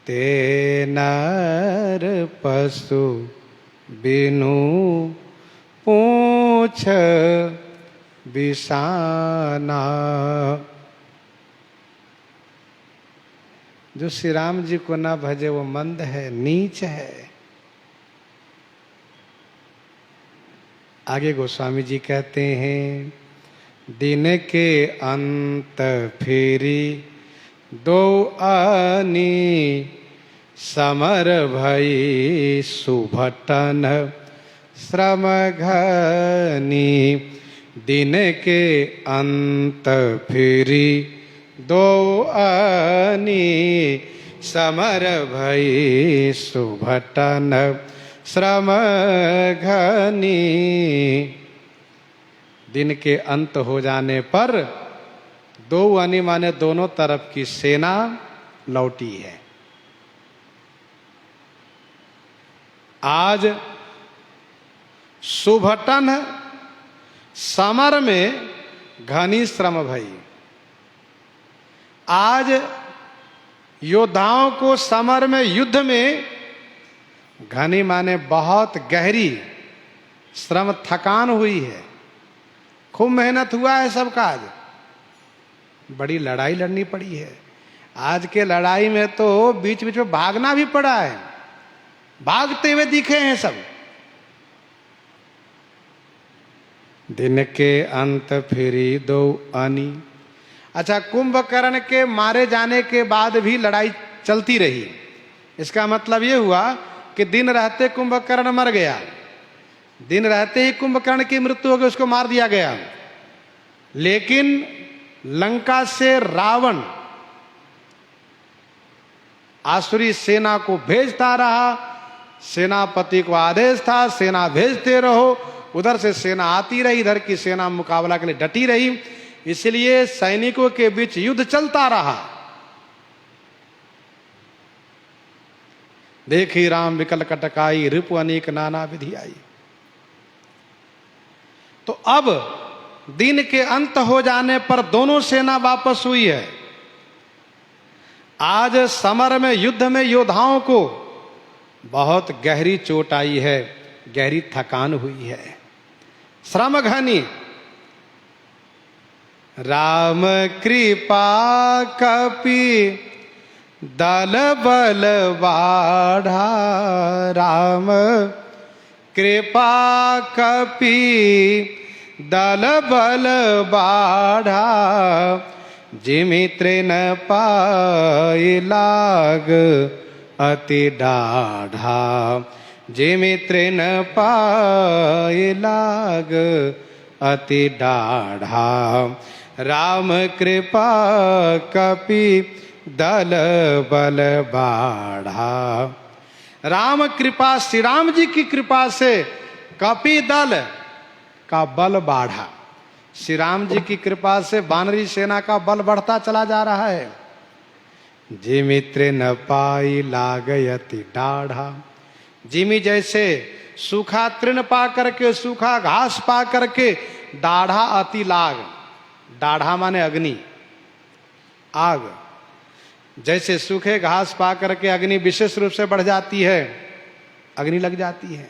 ते नर पशु बिनु पूछ बिसाना। जो श्री राम जी को ना भजे वो मंद है, नीच है। आगे गोस्वामी जी कहते हैं, दिन के अंत फेरी दो आनी, समर भई सुभटन श्रम घनी। दिन के अंत फेरी दो आनी, समर भई सुभटन श्रम घनी। दिन के अंत हो जाने पर दो आनी माने दोनों तरफ की सेना लौटी है। आज सुभटन समर में घनी श्रम भई। आज योद्धाओं को समर में, युद्ध में, घनी माने बहुत गहरी श्रम, थकान हुई है। खूब मेहनत हुआ है सबका। आज बड़ी लड़ाई लड़नी पड़ी है। आज के लड़ाई में तो बीच बीच में भागना भी पड़ा है। भागते हुए दिखे हैं सब। दिन के अंत फिरी दो आनी। अच्छा, कुंभकर्ण के मारे जाने के बाद भी लड़ाई चलती रही। इसका मतलब ये हुआ कि दिन रहते कुंभकर्ण मर गया, दिन रहते ही कुंभकर्ण की मृत्यु हो गई, उसको मार दिया गया। लेकिन लंका से रावण आसुरी सेना को भेजता रहा। सेनापति को आदेश था सेना भेजते रहो, उधर से सेना आती रही, इधर की सेना मुकाबला के लिए डटी रही। इसलिए सैनिकों के बीच युद्ध चलता रहा। देखी राम विकल कटकाई, रिपु अनेक नाना विधि आई। तो अब दिन के अंत हो जाने पर दोनों सेना वापस हुई है। आज समर में, युद्ध में योद्धाओं को बहुत गहरी चोट आई है, गहरी थकान हुई है, श्रम घनी। राम कृपा कपि दल बल बाढ़ा, राम कृपा कपि दल बल बाढ़ा, जिमित्र न पाए लाग अति डाढ़ा, जिमित्र न पाए लाग अति डाढ़ा, राम कृपा कपि दल बल बाढ़ा। राम कृपा, श्री राम जी की कृपा से कपि दल का बल बाढ़ा। श्री राम जी की कृपा से वानरी सेना का बल बढ़ता चला जा रहा है। जिमित्र न पाई लागयति डाढ़ा, जिमी जैसे सूखा तृण पा करके, सूखा घास पा करके, डाढ़ा अति लाग, डाढ़ा माने अग्नि, आग। जैसे सूखे घास पा करके अग्नि विशेष रूप से बढ़ जाती है, अग्नि लग जाती है,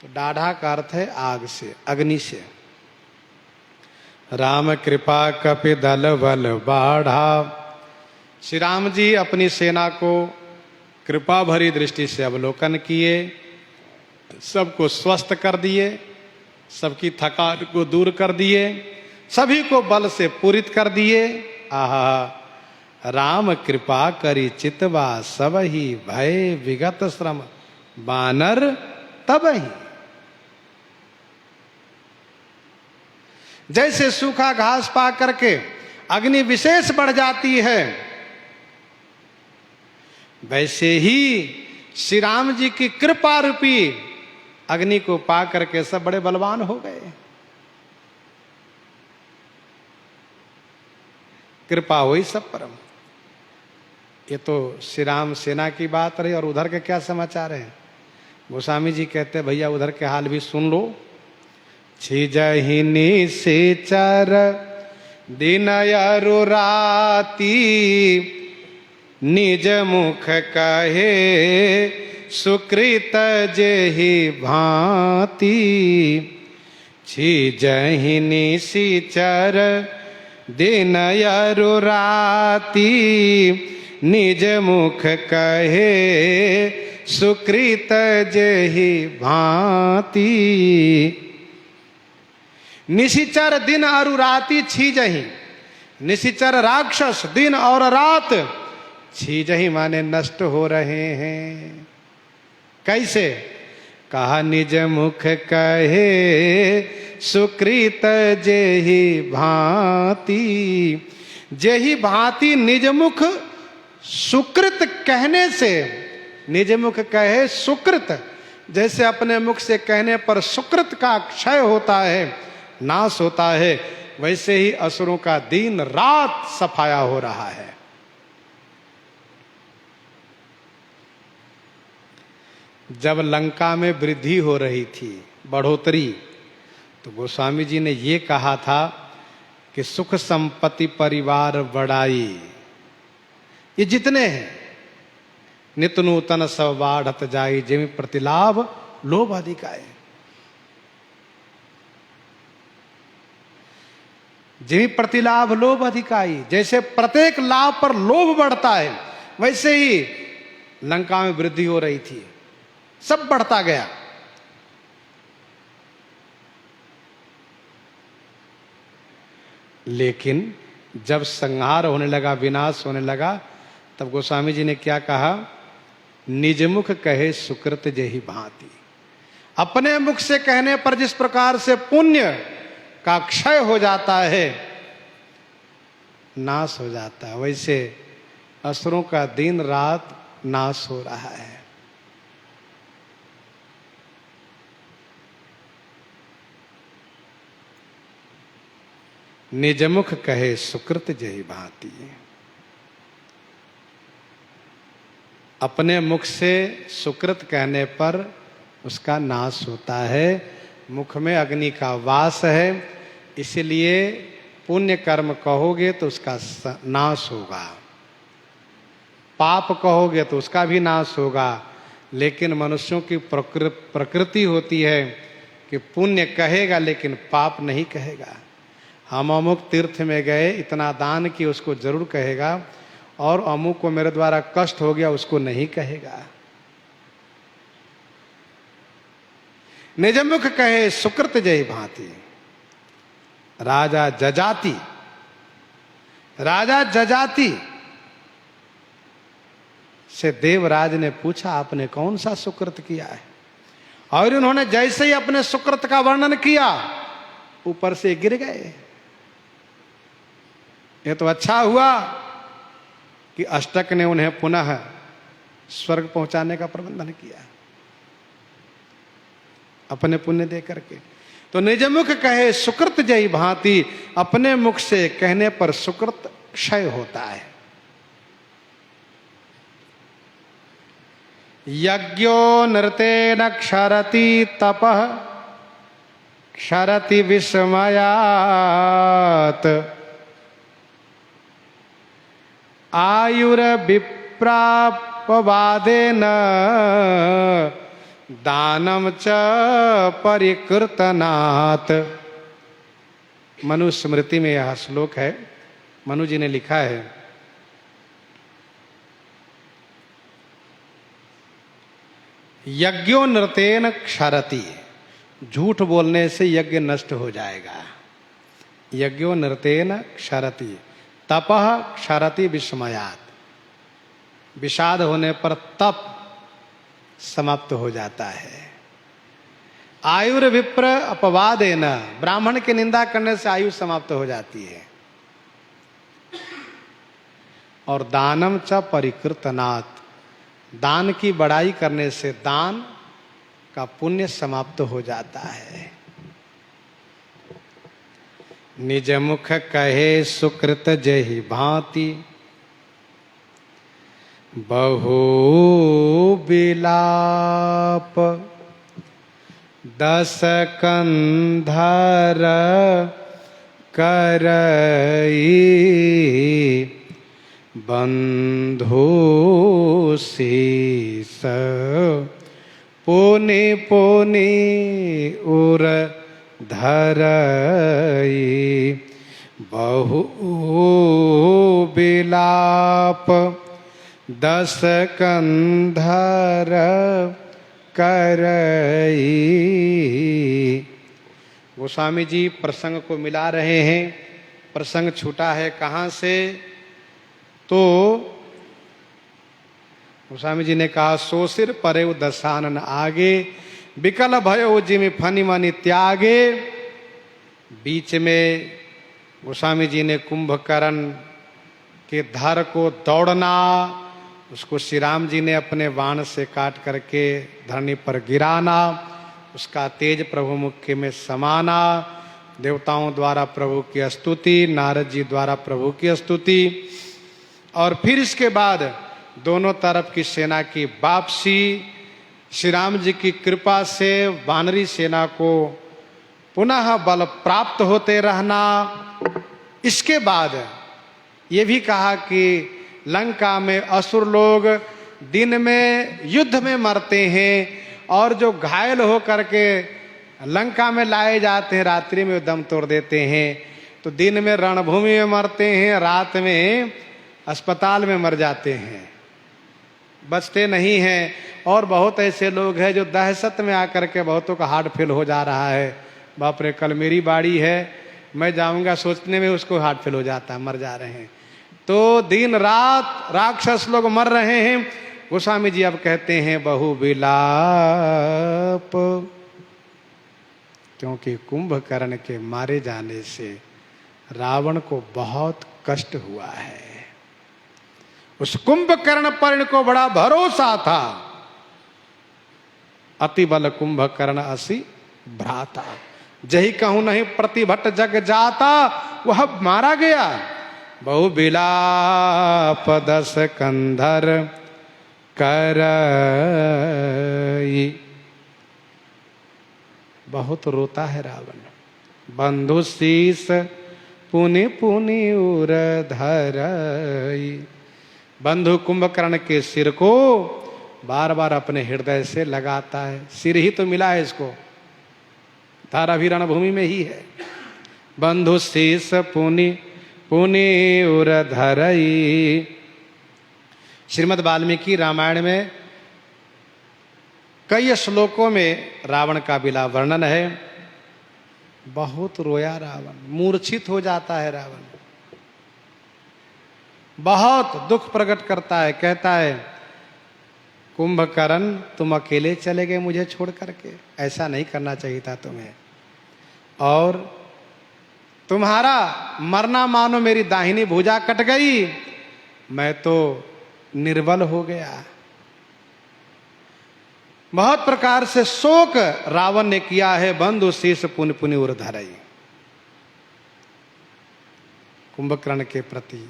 तो डाढ़ा का अर्थ है आग से, अग्नि से। राम कृपा कपि दल बल बाढ़ा। श्री राम जी अपनी सेना को कृपा भरी दृष्टि से अवलोकन किए, सबको स्वस्थ कर दिए, सबकी थकान को दूर कर दिए, सभी को बल से पूरित कर दिए। आहा, राम कृपा करी चितवा सबहि, भय विगत श्रम बानर तबहि। जैसे सूखा घास पा करके अग्नि विशेष बढ़ जाती है, वैसे ही श्री राम जी की कृपा रूपी अग्नि को पा करके सब बड़े बलवान हो गए। कृपा हुई सब परम। ये तो श्री राम सेना की बात रही। और उधर के क्या समाचार है? गोस्वामी जी कहते भैया उधर के हाल भी सुन लो। छिजहि निशिचर दिन अरु राती, निज मुख कहे सुकृत जेहि भांति। छिजहि निशिचर दिन अरु राती, निज मुख कहे सुकृत जेहि भांति। निशिचर दिन अरु राति छीजहि, निशिचर राक्षस दिन और रात, छीजहि माने नष्ट हो रहे हैं। कैसे? कहा निज मुख कहे सुकृत जेहि भांति। जेहि भांति निज मुख सुकृत कहने से, निज मुख कहे सुकृत, जैसे अपने मुख से कहने पर सुकृत का क्षय होता है, नाश होता है, वैसे ही असुरों का दिन रात सफाया हो रहा है। जब लंका में वृद्धि हो रही थी, बढ़ोतरी, तो गोस्वामी जी ने ये कहा था कि सुख संपत्ति परिवार बढ़ाई, ये जितने हैं नित नूतन सब बाढ़त जाई, जिमि प्रतिलाभ लोभ अधिकाय। जिमि प्रतिलाभ लोभ अधिकाई, जैसे प्रत्येक लाभ पर लोभ बढ़ता है, वैसे ही लंका में वृद्धि हो रही थी, सब बढ़ता गया। लेकिन जब संहार होने लगा, विनाश होने लगा, तब गोस्वामी जी ने क्या कहा? निज मुख कहे सुकृत जेहि भांति। अपने मुख से कहने पर जिस प्रकार से पुण्य का क्षय हो जाता है, नाश हो जाता है, वैसे असुरों का दिन रात नाश हो रहा है। निज मुख कहे सुकृत जेहि भांति। अपने मुख से सुकृत कहने पर उसका नाश होता है। मुख में अग्नि का वास है, इसलिए पुण्य कर्म कहोगे तो उसका नाश होगा, पाप कहोगे तो उसका भी नाश होगा। लेकिन मनुष्यों की प्रकृति होती है कि पुण्य कहेगा लेकिन पाप नहीं कहेगा। हम अमुक तीर्थ में गए, इतना दान किया, उसको जरूर कहेगा, और अमुक को मेरे द्वारा कष्ट हो गया, उसको नहीं कहेगा। निज मुख कहे सुकृत जेहि भांति। राजा जजाति, राजा जजाति से देवराज ने पूछा, आपने कौन सा सुकृत किया है? और उन्होंने जैसे ही अपने सुकृत का वर्णन किया, ऊपर से गिर गए। ये तो अच्छा हुआ कि अष्टक ने उन्हें पुनः स्वर्ग पहुंचाने का प्रबंधन किया अपने पुण्य दे करके। तो निज मुख कहे सुकृत जेहि भांति, अपने मुख से कहने पर सुकृत क्षय होता है। यज्ञो नृतेन क्षरति तपः क्षरति विस्मयात् आयुर्विप्रापवादेन दानम च परिकृतनात्। मनुस्मृति में यह श्लोक है, मनु जी ने लिखा है, यज्ञो नृतेन क्षरति, झूठ बोलने से यज्ञ नष्ट हो जाएगा। यज्ञो नृतेन क्षरति, तपः क्षरति विस्मयात्, विषाद होने पर तप समाप्त हो जाता है। आयुर्विप्र अपवादेन, ब्राह्मण की निंदा करने से आयु समाप्त हो जाती है। और दानम च परिकृतनात्, दान की बड़ाई करने से दान का पुण्य समाप्त हो जाता है। निज मुख कहे सुकृत जेहि भांति, बहु बिलाप दस कंधर करई, बंधु शीस पुनि पुनि उर धरई, बहु बिलाप दस कंधर करई। गोस्वामी जी प्रसंग को मिला रहे हैं। प्रसंग छूटा है कहाँ से? तो गोस्वामी जी ने कहा, सो सिर परे दशानन आगे, विकल भयो जिमि फनि मनि त्यागे। बीच में गोस्वामी जी ने कुंभकर्ण के धर को दौड़ना, उसको श्री राम जी ने अपने बाण से काट करके धरनी पर गिराना, उसका तेज प्रभु मुख में समाना, देवताओं द्वारा प्रभु की स्तुति, नारद जी द्वारा प्रभु की स्तुति, और फिर इसके बाद दोनों तरफ की सेना की वापसी, श्री राम जी की कृपा से वानरी सेना को पुनः बल प्राप्त होते रहना। इसके बाद ये भी कहा कि लंका में असुर लोग दिन में युद्ध में मरते हैं, और जो घायल हो करके लंका में लाए जाते हैं रात्रि में दम तोड़ देते हैं। तो दिन में रणभूमि में मरते हैं, रात में अस्पताल में मर जाते हैं, बचते नहीं हैं। और बहुत ऐसे लोग हैं जो दहशत में आकर के बहुतों का हार्ट फेल हो जा रहा है। बाप रे, कल मेरी बाड़ी है, मैं जाऊंगा सोचने में उसको हार्ट फेल हो जाता है, मर जा रहे हैं। तो दिन रात राक्षस लोग मर रहे हैं। गोस्वामी जी अब कहते हैं बहु विलाप, क्योंकि कुंभकर्ण के मारे जाने से रावण को बहुत कष्ट हुआ है। उस कुंभकर्ण पर इनको बड़ा भरोसा था। अति बल कुंभकर्ण असि भ्राता, जही कहूं नहीं प्रतिभट जग जाता, वह मारा गया। बहु बिलाप दस कंधर करई, बहुत रोता है रावण। बंधु शीस पुनि पुनि उर धरई, बंधु कुंभकर्ण के सिर को बार बार अपने हृदय से लगाता है। सिर ही तो मिला है इसको, धारा भी रणभूमि में ही है। बंधु शीस पुनि पुनि उर धरई। श्रीमद् वाल्मीकि रामायण में कई श्लोकों में रावण का बिला वर्णन है। बहुत रोया रावण, मूर्छित हो जाता है रावण, बहुत दुख प्रकट करता है। कहता है कुंभकर्ण तुम अकेले चले गए मुझे छोड़ करके, ऐसा नहीं करना चाहिए था तुम्हें। और तुम्हारा मरना मानो मेरी दाहिनी भुजा कट गई, मैं तो निर्बल हो गया। बहुत प्रकार से शोक रावण ने किया है। बंधु शीस पुनि पुनि उर धरई, कुंभकर्ण के प्रति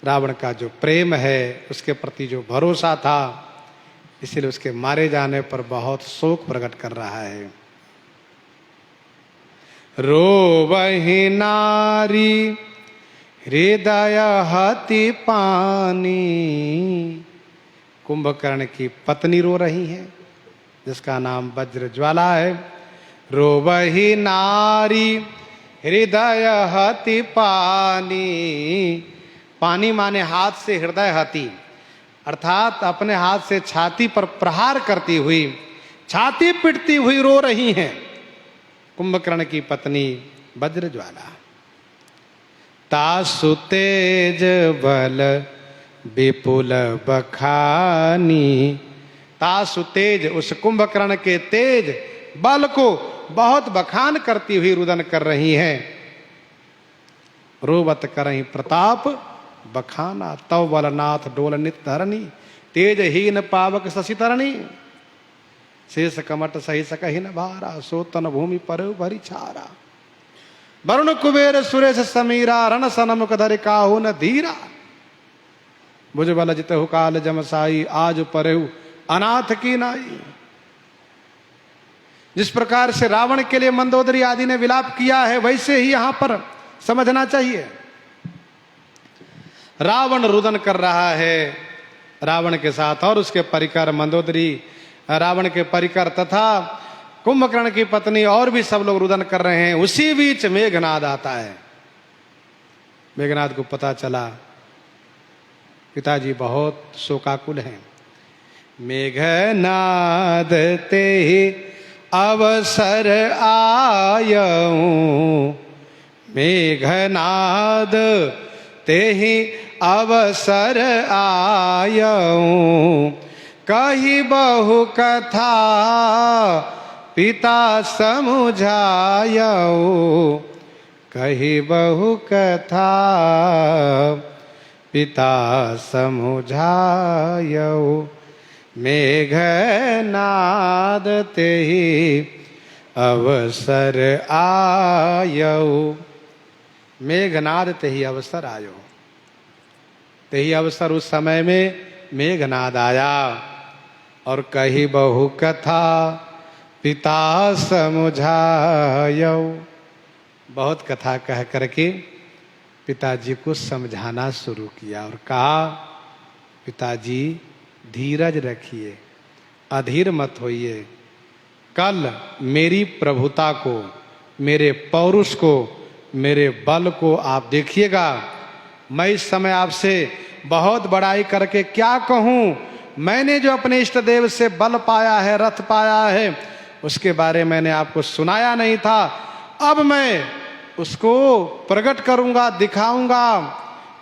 रावण का जो प्रेम है, उसके प्रति जो भरोसा था, इसलिए उसके मारे जाने पर बहुत शोक प्रकट कर रहा है। रोवहि नारी हृदय हति पानी, कुंभकर्ण की पत्नी रो रही है, जिसका नाम वज्र ज्वाला है। रोवहि नारी हृदय हति पानी, पानी माने हाथ से हृदय हति, अर्थात अपने हाथ से छाती पर प्रहार करती हुई, छाती पिटती हुई रो रही हैं कुंभकर्ण की पत्नी वज्रज्वाला। तासु तेज बल विपुल बखानी, तासु तेज, उस कुंभकर्ण के तेज बल को बहुत बखान करती हुई रुदन कर रही हैं। रोवत करहीं प्रताप बखाना, तव बलनाथ डोल नित धरनी, तेज हीन पावक शशि तरणी, शेष कमट सही सकहि न भारा, सोतन भूमि पर भरी छारा। वरुण कुबेर सुरेश समीरा, रण सनमुख धरि काहू न धीरा, भुज बल जितहु काल जमसाई, आज परेहु अनाथ की नाई। जिस प्रकार से रावण के लिए मंदोदरी आदि ने विलाप किया है, वैसे ही यहां पर समझना चाहिए। रावण रुदन कर रहा है रावण के साथ, और उसके परिकर मंदोदरी, रावण के परिकर तथा कुंभकर्ण की पत्नी और भी सब लोग रुदन कर रहे हैं। उसी बीच मेघनाद आता है। मेघनाद को पता चला पिताजी बहुत शोकाकुल हैं। मेघनाद ते अवसर आयऊं, मेघनाद ते ही अवसर आयऊं, कही बहु कथा पिता समुझायऊं, कही बहु कथा पिता समुझायऊं, मेघनाद ते ही अवसर आयऊं। मेघनाद ते ही अवसर आयो, ते ही अवसर, उस समय में मेघनाद आया। और कही बहु कथा पिता समुझायो, बहुत कथा कह करके पिताजी को समझाना शुरू किया और कहा पिताजी धीरज रखिए, अधीर मत होइए। कल मेरी प्रभुता को, मेरे पौरुष को, मेरे बल को आप देखिएगा। मैं इस समय आपसे बहुत बड़ाई करके क्या कहूं। मैंने जो अपने इष्ट देव से बल पाया है, रथ पाया है, उसके बारे मैंने आपको सुनाया नहीं था। अब मैं उसको प्रकट करूंगा, दिखाऊंगा।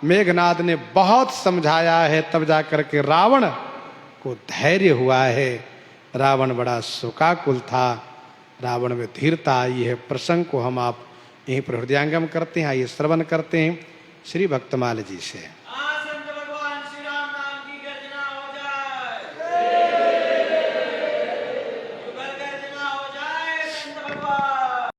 मेघनाद ने बहुत समझाया है, तब जाकर के रावण को धैर्य हुआ है। रावण बड़ा शोकाकुल था, रावण में धीरता आई है। प्रसंग को हम आप यहीं पर हृदयांगम करते हैं। आइए श्रवण करते हैं श्री भक्तमाल जी से।